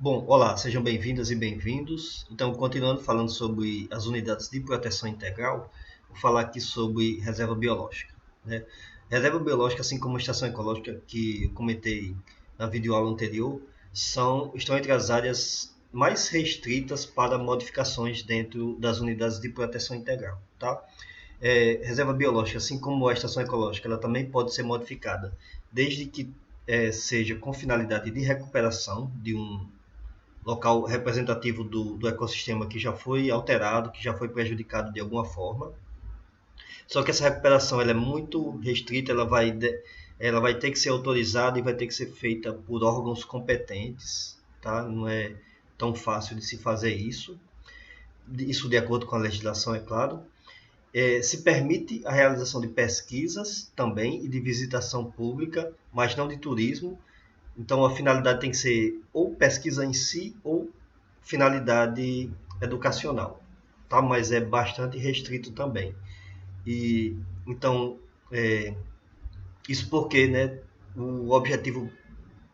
Bom, olá, sejam bem-vindas e bem-vindos. Então, continuando falando sobre as unidades de proteção integral, vou falar aqui sobre reserva biológica, né? Reserva biológica, assim como a estação ecológica que eu comentei na videoaula anterior, estão entre as áreas mais restritas para modificações dentro das unidades de proteção integral, tá? Reserva biológica, assim como a estação ecológica, ela também pode ser modificada, desde que seja com finalidade de recuperação de um local representativo do ecossistema que já foi alterado, que já foi prejudicado de alguma forma. Só que essa recuperação ela é muito restrita, ela vai ter que ser autorizada e vai ter que ser feita por órgãos competentes, tá? Não é tão fácil de se fazer isso de acordo com a legislação, é claro. Se permite a realização de pesquisas também e de visitação pública, mas não de turismo. Então, a finalidade tem que ser ou pesquisa em si ou finalidade educacional, tá? Mas é bastante restrito também. E então, é, isso porque, né, o objetivo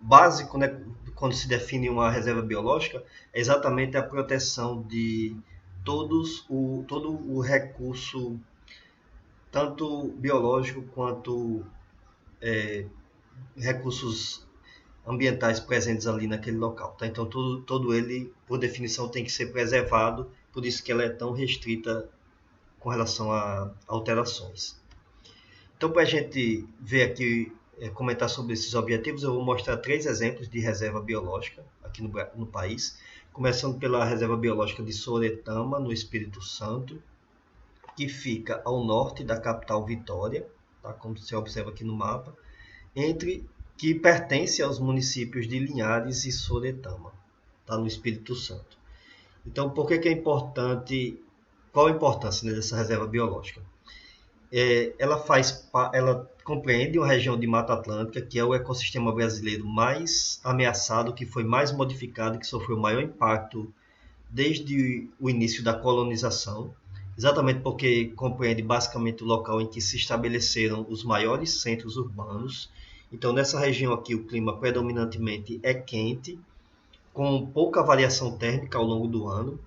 básico, né, quando se define uma reserva biológica, é exatamente a proteção de todo o recurso, tanto biológico quanto recursos ambientais presentes ali naquele local. Tá? Então, todo ele, por definição, tem que ser preservado, por isso que ela é tão restrita com relação a alterações. Então, para a gente ver aqui, comentar sobre esses objetivos, eu vou mostrar 3 exemplos de reserva biológica aqui no país, começando pela reserva biológica de Soretama, no Espírito Santo, que fica ao norte da capital Vitória, tá? Como você observa aqui no mapa, que pertence aos municípios de Linhares e Soretama, tá? No Espírito Santo. Então, por que é importante? Qual a importância, né, dessa reserva biológica? Ela compreende uma região de Mata Atlântica, que é o ecossistema brasileiro mais ameaçado, que foi mais modificado, que sofreu maior impacto desde o início da colonização, exatamente porque compreende basicamente o local em que se estabeleceram os maiores centros urbanos. Então, nessa região aqui, o clima predominantemente é quente, com pouca variação térmica ao longo do ano,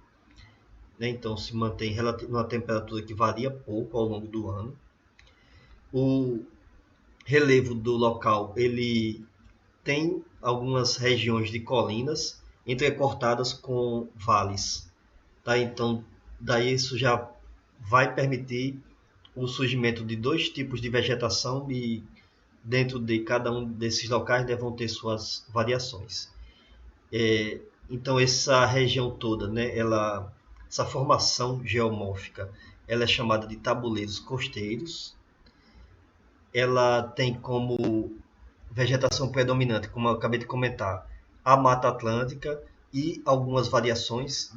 né? Então, se mantém uma temperatura que varia pouco ao longo do ano. O relevo do local ele tem algumas regiões de colinas entrecortadas com vales, tá? Então, daí isso já vai permitir o surgimento de 2 tipos de vegetação e dentro de cada um desses locais vão ter suas variações. Então, essa região toda, né, essa formação geomórfica, ela é chamada de tabuleiros costeiros. Ela tem como vegetação predominante, como eu acabei de comentar, a Mata Atlântica e algumas variações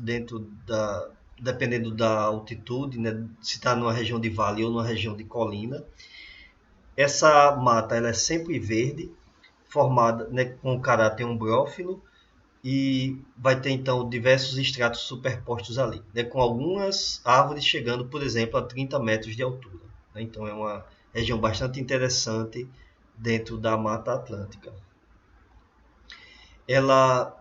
dependendo da altitude, né, se está numa região de vale ou numa região de colina. Essa mata ela é sempre verde, formada, né, com caráter umbrófilo, e vai ter então diversos estratos superpostos ali, né, com algumas árvores chegando, por exemplo, a 30 metros de altura. Né? Então é uma região bastante interessante dentro da Mata Atlântica. Ela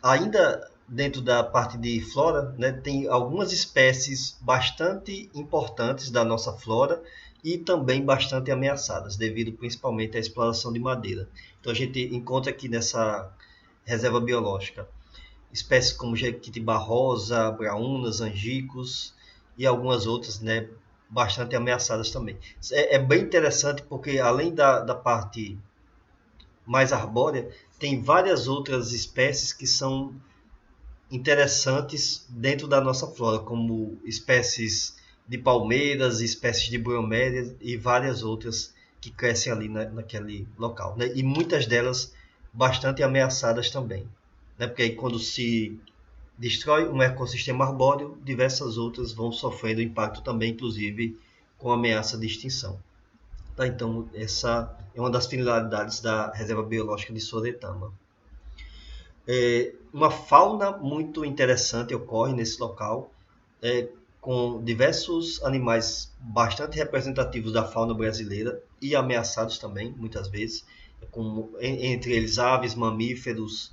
ainda dentro da parte de flora, né, tem algumas espécies bastante importantes da nossa flora e também bastante ameaçadas, devido principalmente à exploração de madeira. Então a gente encontra aqui nessa reserva biológica espécies como jequitibá rosa, braúnas, angicos e algumas outras, né, bastante ameaçadas também. É bem interessante porque além da parte mais arbórea, tem várias outras espécies que são interessantes dentro da nossa flora, como espécies de palmeiras, espécies de bromélias e várias outras que crescem ali naquele local, né? E muitas delas bastante ameaçadas também, né? Porque aí quando se destrói um ecossistema arbóreo, diversas outras vão sofrendo impacto também, inclusive com ameaça de extinção. Tá? Então, essa é uma das finalidades da Reserva Biológica de Soretama. Uma fauna muito interessante ocorre nesse local, com diversos animais bastante representativos da fauna brasileira e ameaçados também, muitas vezes, entre eles aves, mamíferos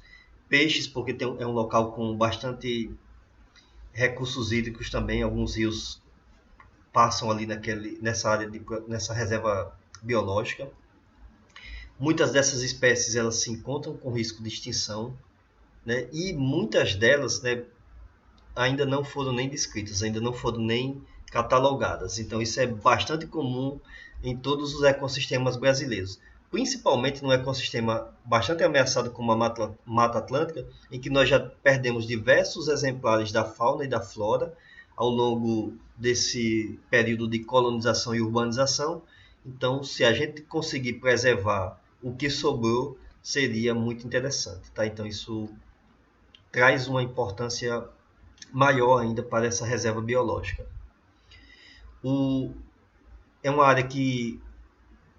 Peixes, porque é um local com bastante recursos hídricos também, alguns rios passam ali nessa área, nessa reserva biológica. Muitas dessas espécies elas se encontram com risco de extinção, né? E muitas delas, né, ainda não foram nem descritas, ainda não foram nem catalogadas. Então isso é bastante comum em todos os ecossistemas brasileiros, principalmente no ecossistema bastante ameaçado como a Mata Atlântica, em que nós já perdemos diversos exemplares da fauna e da flora ao longo desse período de colonização e urbanização. Então, se a gente conseguir preservar o que sobrou, seria muito interessante, tá? Então isso traz uma importância maior ainda para essa reserva biológica. É uma área que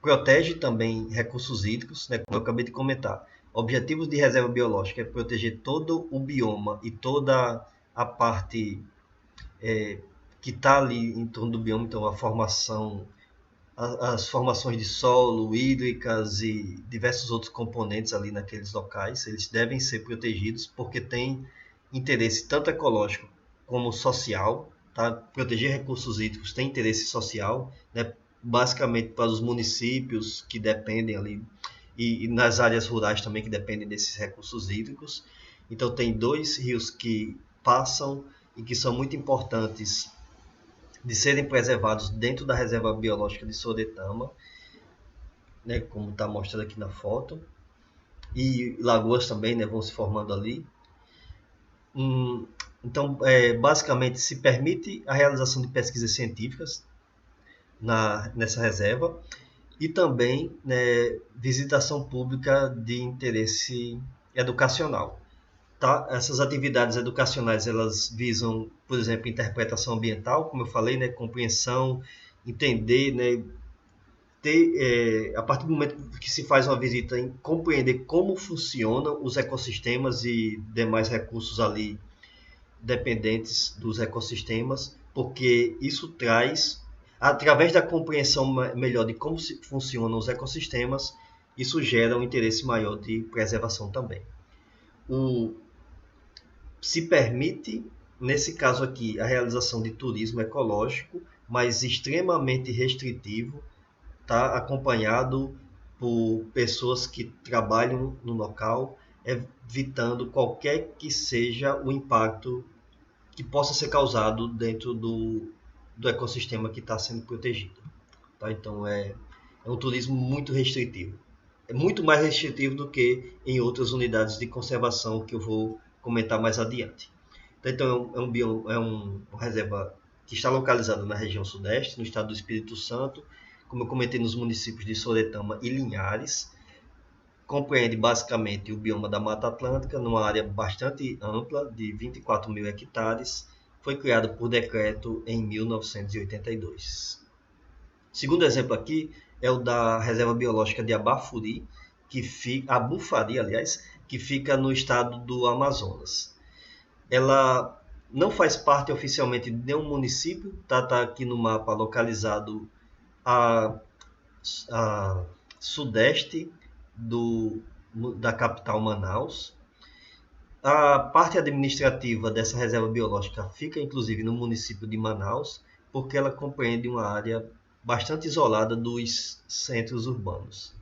protege também recursos hídricos, né, como eu acabei de comentar. Objetivos de reserva biológica é proteger todo o bioma e toda a parte que está ali em torno do bioma, então as formações de solo, hídricas e diversos outros componentes ali naqueles locais, eles devem ser protegidos porque tem interesse tanto ecológico como social, tá? Proteger recursos hídricos tem interesse social, né? Basicamente para os municípios que dependem ali e nas áreas rurais também que dependem desses recursos hídricos. Então tem dois rios que passam e que são muito importantes de serem preservados dentro da reserva biológica de Soretama, né, como está mostrado aqui na foto, e lagoas também, né, vão se formando ali. Então, basicamente, se permite a realização de pesquisas científicas nessa reserva e também, né, visitação pública de interesse educacional. Tá? Essas atividades educacionais elas visam, por exemplo, interpretação ambiental, como eu falei, né, compreensão, entender, né, a partir do momento que se faz uma visita, em compreender como funcionam os ecossistemas e demais recursos ali dependentes dos ecossistemas, porque isso traz, através da compreensão melhor de como funcionam os ecossistemas, isso gera um interesse maior de preservação também. Se permite, nesse caso aqui, a realização de turismo ecológico, mas extremamente restritivo, tá? Acompanhado por pessoas que trabalham no local, evitando qualquer que seja o impacto que possa ser causado dentro do ecossistema que está sendo protegido. Tá? Então é um turismo muito restritivo. É muito mais restritivo do que em outras unidades de conservação que eu vou comentar mais adiante. Então uma reserva que está localizada na região sudeste, no estado do Espírito Santo, como eu comentei, nos municípios de Soretama e Linhares. Compreende basicamente o bioma da Mata Atlântica, numa área bastante ampla, de 24 mil hectares. Foi criado por decreto em 1982. Segundo exemplo aqui é o da Reserva Biológica de Abafuri, Abufari, aliás, que fica no estado do Amazonas. Ela não faz parte oficialmente de nenhum município, tá aqui no mapa localizado a sudeste da capital Manaus. A parte administrativa dessa reserva biológica fica inclusive no município de Manaus, porque ela compreende uma área bastante isolada dos centros urbanos,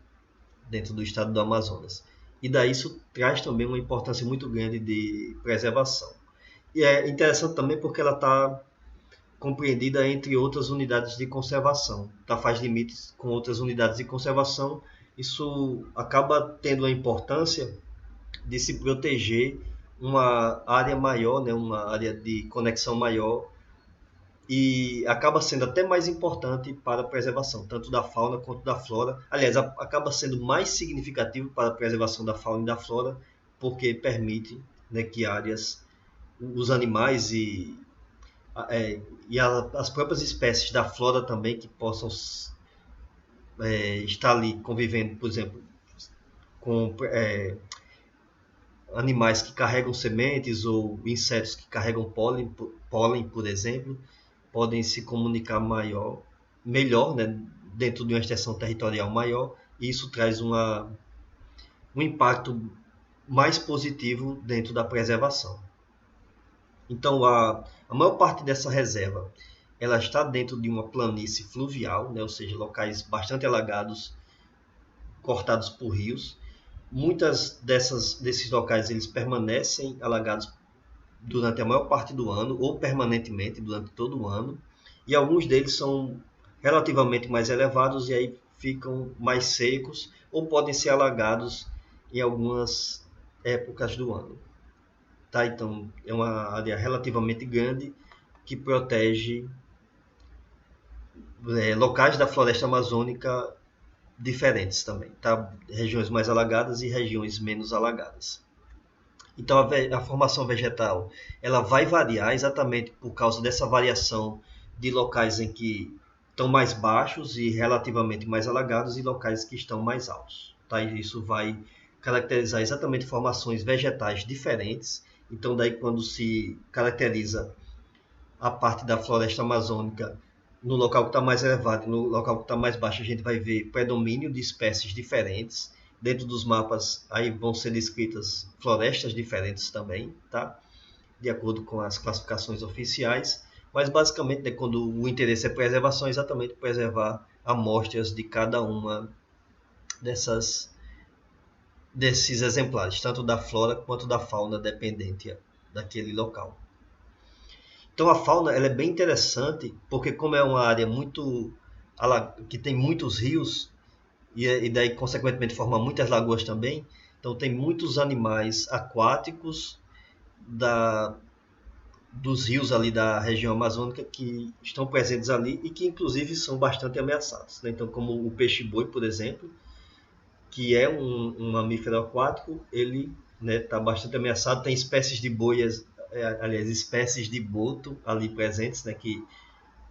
dentro do estado do Amazonas. E daí isso traz também uma importância muito grande de preservação. E é interessante também porque ela está compreendida entre outras unidades de conservação. Tá? Faz limites com outras unidades de conservação. Isso acaba tendo a importância de se proteger uma área maior, né? Uma área de conexão maior, e acaba sendo até mais importante para a preservação, tanto da fauna quanto da flora. Aliás, acaba sendo mais significativo para a preservação da fauna e da flora, porque permite, né, que os animais e as próprias espécies da flora também que possam estar ali convivendo, por exemplo, com animais que carregam sementes ou insetos que carregam pólen, por exemplo, podem se comunicar melhor, né, dentro de uma extensão territorial maior, e isso traz um impacto mais positivo dentro da preservação. Então, a maior parte dessa reserva ela está dentro de uma planície fluvial, né? Ou seja, locais bastante alagados, cortados por rios. Muitas desses locais eles permanecem alagados durante a maior parte do ano ou permanentemente durante todo o ano. E alguns deles são relativamente mais elevados e aí ficam mais secos ou podem ser alagados em algumas épocas do ano. Tá? Então, é uma área relativamente grande que protege locais da floresta amazônica diferentes também, tá? Regiões mais alagadas e regiões menos alagadas. Então, a formação vegetal ela vai variar exatamente por causa dessa variação de locais em que estão mais baixos e relativamente mais alagados e locais que estão mais altos. Tá? E isso vai caracterizar exatamente formações vegetais diferentes. Então, daí quando se caracteriza a parte da floresta amazônica no local que está mais elevado e no local que está mais baixo, a gente vai ver predomínio de espécies diferentes. Dentro dos mapas aí vão ser descritas florestas diferentes também, tá? De acordo com as classificações oficiais. Mas basicamente, né, quando o interesse é preservação, é exatamente preservar amostras de cada uma desses exemplares, tanto da flora quanto da fauna dependente daquele local. Então a fauna ela é bem interessante, porque como é uma área que tem muitos rios, e daí consequentemente forma muitas lagoas também, então tem muitos animais aquáticos dos rios ali da região amazônica que estão presentes ali e que inclusive são bastante ameaçados, né? Então como o peixe-boi, por exemplo, que é um mamífero aquático, ele está bastante ameaçado. Tem espécies de boias, aliás, espécies de boto ali presentes, né, que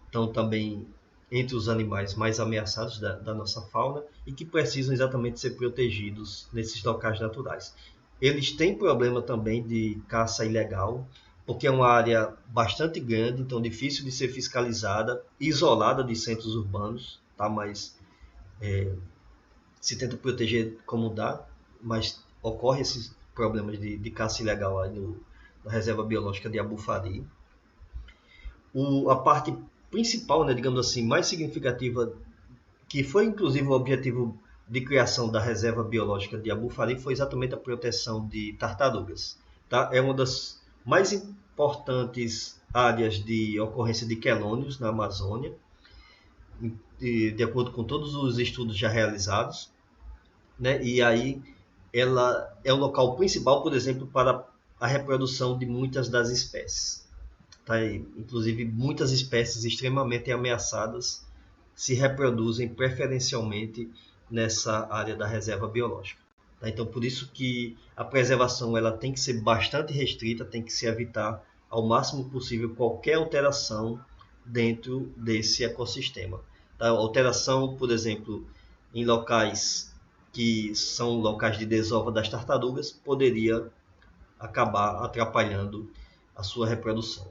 estão também entre os animais mais ameaçados da nossa fauna e que precisam exatamente ser protegidos nesses locais naturais. Eles têm problema também de caça ilegal, porque é uma área bastante grande, então difícil de ser fiscalizada, isolada de centros urbanos, tá? Mas se tenta proteger como dá, mas ocorre esses problemas de caça ilegal aí na reserva biológica de Abufari. A parte principal, né, digamos assim, mais significativa, que foi inclusive o objetivo de criação da reserva biológica de Abufari, foi exatamente a proteção de tartarugas. Tá? É uma das mais importantes áreas de ocorrência de quelônios na Amazônia, de acordo com todos os estudos já realizados, né? E aí ela é o local principal, por exemplo, para a reprodução de muitas das espécies. Tá? Inclusive, muitas espécies extremamente ameaçadas se reproduzem preferencialmente nessa área da reserva biológica. Tá? Então, por isso que a preservação ela tem que ser bastante restrita, tem que se evitar ao máximo possível qualquer alteração dentro desse ecossistema. Tá? Alteração, por exemplo, em locais que são locais de desova das tartarugas, poderia acabar atrapalhando a sua reprodução.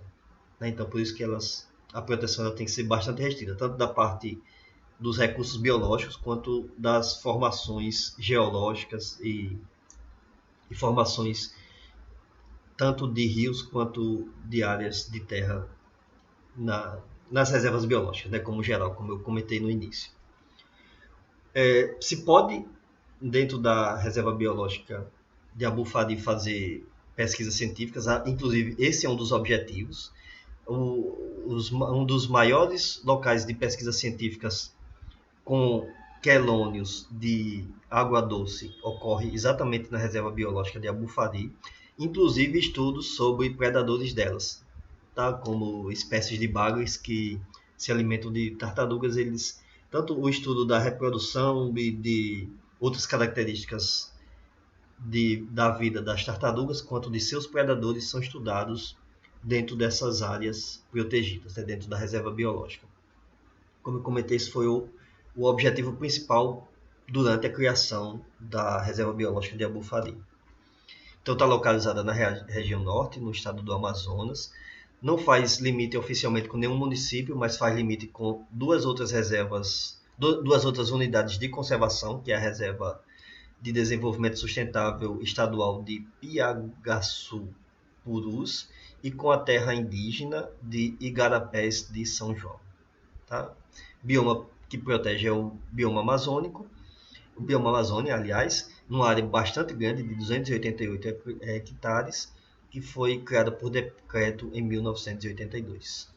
Então, por isso que a proteção ela tem que ser bastante restrita, tanto da parte dos recursos biológicos, quanto das formações geológicas e formações tanto de rios quanto de áreas de terra nas reservas biológicas, né, como geral, como eu comentei no início. Se pode, dentro da reserva biológica de Abufari, fazer pesquisas científicas, inclusive esse é um dos objetivos. Um dos maiores locais de pesquisas científicas com quelônios de água doce ocorre exatamente na reserva biológica de Abufari, inclusive estudos sobre predadores delas, tá? Como espécies de bagres que se alimentam de tartarugas, tanto o estudo da reprodução e de outras características da vida das tartarugas, quanto de seus predadores são estudados dentro dessas áreas protegidas, né, dentro da reserva biológica. Como eu comentei, esse foi o objetivo principal durante a criação da reserva biológica de Abufari. Então está localizada na região norte, no estado do Amazonas. Não faz limite oficialmente com nenhum município, mas faz limite com duas outras unidades de conservação, que é a reserva de Desenvolvimento Sustentável Estadual de Piagaçu Purus e com a terra indígena de Igarapés de São João. Tá? Bioma que protege é o bioma amazônico, o bioma Amazônia, aliás, numa área bastante grande de 288 hectares, que foi criada por decreto em 1982.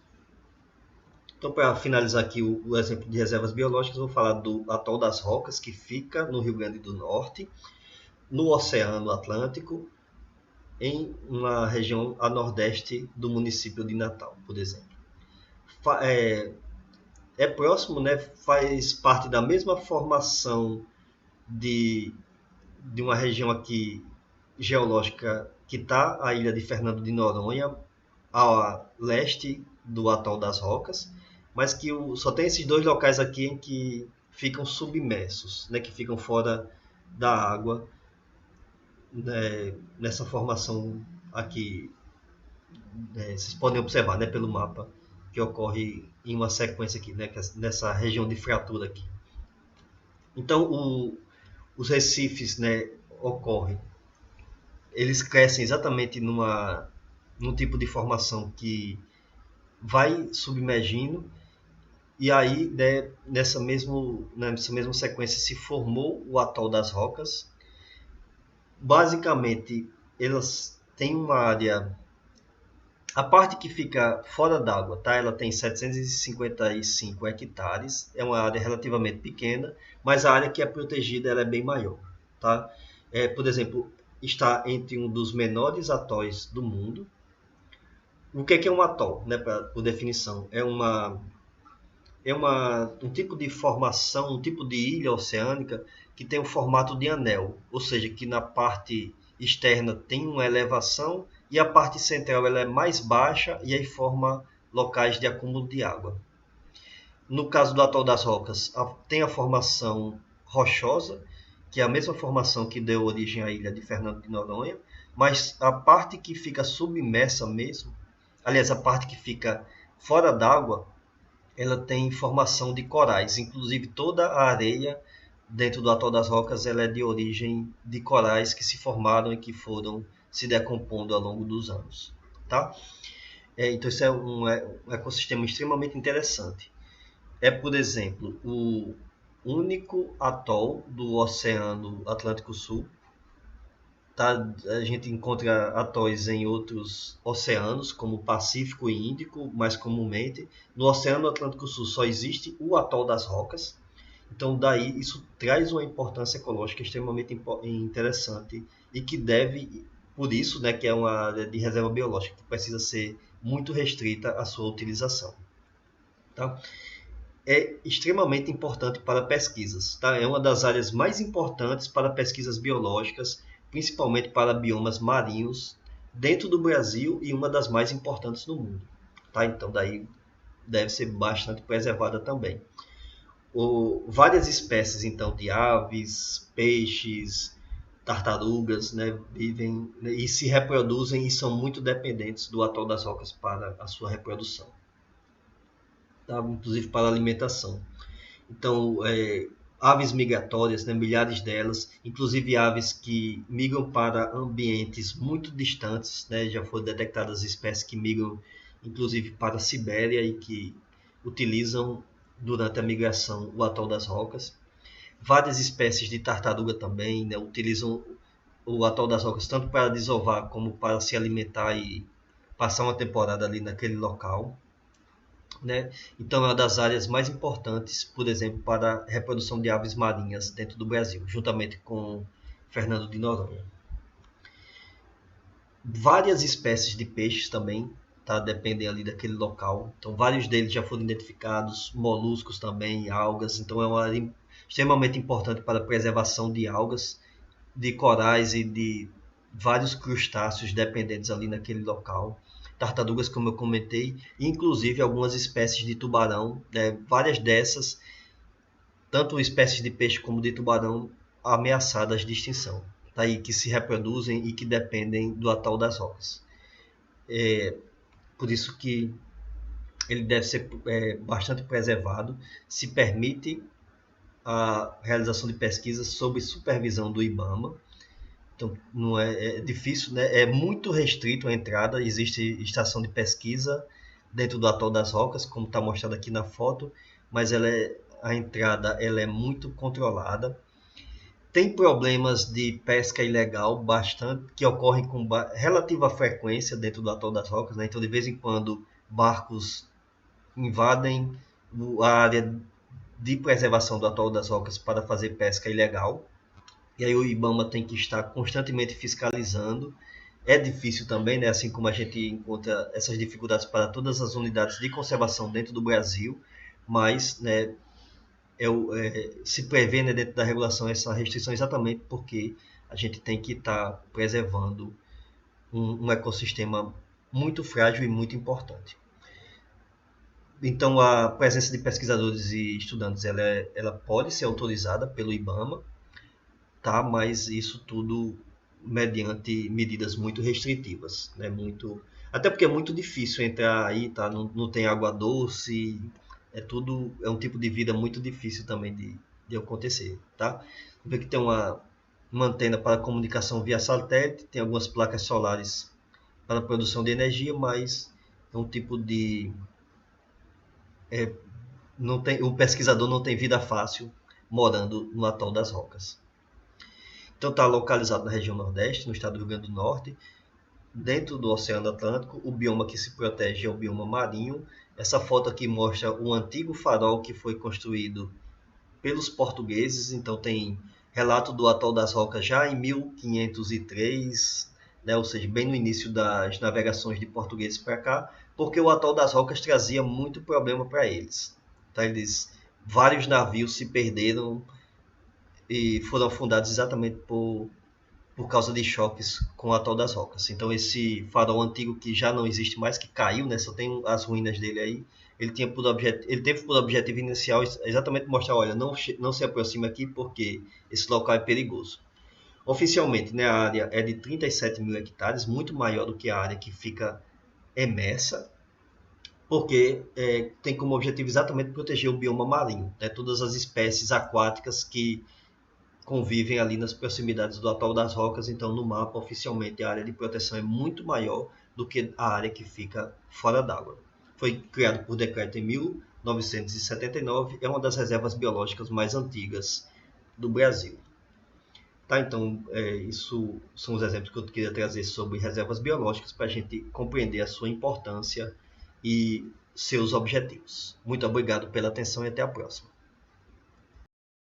Então, para finalizar aqui o exemplo de reservas biológicas, eu vou falar do Atol das Rocas, que fica no Rio Grande do Norte, no Oceano Atlântico, em uma região a nordeste do município de Natal, por exemplo. É próximo, né? Faz parte da mesma formação de uma região aqui geológica que está a ilha de Fernando de Noronha, a leste do Atol das Rocas, mas que só tem esses dois locais aqui em que ficam submersos, né, que ficam fora da água, né, nessa formação aqui. Vocês podem observar, né, pelo mapa, que ocorre em uma sequência aqui, né, nessa região de fratura aqui. Então, os recifes, né, ocorrem, eles crescem exatamente num tipo de formação que vai submergindo, e aí, né, nessa mesma sequência se formou o Atol das Rocas. Basicamente, elas têm uma área. A parte que fica fora d'água, tá? Ela tem 755 hectares, é uma área relativamente pequena, mas a área que é protegida ela é bem maior, tá? Por exemplo, está entre um dos menores atóis do mundo. O que é um atol, né? Por definição, um tipo de formação, um tipo de ilha oceânica que tem o formato de anel, ou seja, que na parte externa tem uma elevação e a parte central ela é mais baixa e aí forma locais de acúmulo de água. No caso do Atol das Rocas, tem a formação rochosa, que é a mesma formação que deu origem à ilha de Fernando de Noronha, mas a parte que fica submersa mesmo, aliás, a parte que fica fora d'água, ela tem formação de corais, inclusive toda a areia dentro do Atol das Rocas ela é de origem de corais que se formaram e que foram se decompondo ao longo dos anos. Tá? Então isso é um ecossistema extremamente interessante. Por exemplo, o único atol do Oceano Atlântico Sul. Tá? A gente encontra atóis em outros oceanos, como o Pacífico e Índico, mais comumente. No Oceano Atlântico Sul só existe o Atol das Rocas. Então, daí, isso traz uma importância ecológica extremamente interessante e que deve, por isso, né, que é uma área de reserva biológica, que precisa ser muito restrita a sua utilização. Tá? É extremamente importante para pesquisas. Tá? É uma das áreas mais importantes para pesquisas biológicas, principalmente para biomas marinhos, dentro do Brasil e uma das mais importantes no mundo. Tá? Então, daí deve ser bastante preservada também. Várias espécies, então, de aves, peixes, tartarugas, né, vivem e se reproduzem e são muito dependentes do Atol das Rocas para a sua reprodução. Tá? Inclusive para a alimentação. Então, aves migratórias, né, milhares delas, inclusive aves que migram para ambientes muito distantes, né, já foram detectadas espécies que migram, inclusive, para a Sibéria e que utilizam, durante a migração, o Atol das Rocas. Várias espécies de tartaruga também, né, utilizam o Atol das Rocas tanto para desovar como para se alimentar e passar uma temporada ali naquele local. Né? Então, é uma das áreas mais importantes, por exemplo, para a reprodução de aves marinhas dentro do Brasil, juntamente com Fernando de Noronha. Várias espécies de peixes também, tá? Dependem ali daquele local. Então, vários deles já foram identificados, moluscos também, algas. Então, é uma área extremamente importante para a preservação de algas, de corais e de vários crustáceos dependentes ali naquele local. Tartarugas, como eu comentei, e inclusive algumas espécies de tubarão, né? Várias dessas, tanto espécies de peixe como de tubarão, ameaçadas de extinção, tá? E que se reproduzem e que dependem do Atol das Rocas. Por isso que ele deve ser bastante preservado. Se permite a realização de pesquisas sob supervisão do IBAMA. Então, não é difícil, né? É muito restrito a entrada. Existe estação de pesquisa dentro do Atol das Rocas, como está mostrado aqui na foto, mas a entrada ela é muito controlada. Tem problemas de pesca ilegal bastante, que ocorrem com relativa frequência dentro do Atol das Rocas, né? Então, de vez em quando, barcos invadem a área de preservação do Atol das Rocas para fazer pesca ilegal. E aí o IBAMA tem que estar constantemente fiscalizando. É difícil também, né? Assim como a gente encontra essas dificuldades para todas as unidades de conservação dentro do Brasil, mas, né, se prevê, né, dentro da regulação essa restrição exatamente porque a gente tem que estar preservando um ecossistema muito frágil e muito importante. Então, a presença de pesquisadores e estudantes ela pode ser autorizada pelo IBAMA, tá? Mas isso tudo mediante medidas muito restritivas, né? Até porque é muito difícil entrar aí, tá? Não tem água doce, é um tipo de vida muito difícil também de acontecer, tá? Vê que tem uma antena para comunicação via satélite, tem algumas placas solares para a produção de energia, mas é um tipo de não tem, o pesquisador não tem vida fácil morando no Atol das Rocas. Então está localizado na região Nordeste, no estado do Rio Grande do Norte, dentro do Oceano Atlântico. O bioma que se protege é o bioma marinho. Essa foto aqui mostra um antigo farol que foi construído pelos portugueses. Então tem relato do Atol das Rocas já em 1503, né? Ou seja, bem no início das navegações de portugueses para cá, porque o Atol das Rocas trazia muito problema para eles. Tá? Vários navios se perderam e foram afundados exatamente por causa de choques com o Atol das Rocas. Então esse farol antigo que já não existe mais, que caiu, né? Só tem as ruínas dele aí. Ele teve por objetivo inicial exatamente mostrar, olha, não se aproxime aqui porque esse local é perigoso. Oficialmente, né, a área é de 37 mil hectares, muito maior do que a área que fica emersa, porque tem como objetivo exatamente proteger o bioma marinho, né, todas as espécies aquáticas que convivem ali nas proximidades do Atol das Rocas. Então, no mapa, oficialmente, a área de proteção é muito maior do que a área que fica fora d'água. Foi criado por decreto em 1979, é uma das reservas biológicas mais antigas do Brasil. Tá, então, isso são os exemplos que eu queria trazer sobre reservas biológicas para a gente compreender a sua importância e seus objetivos. Muito obrigado pela atenção e até a próxima.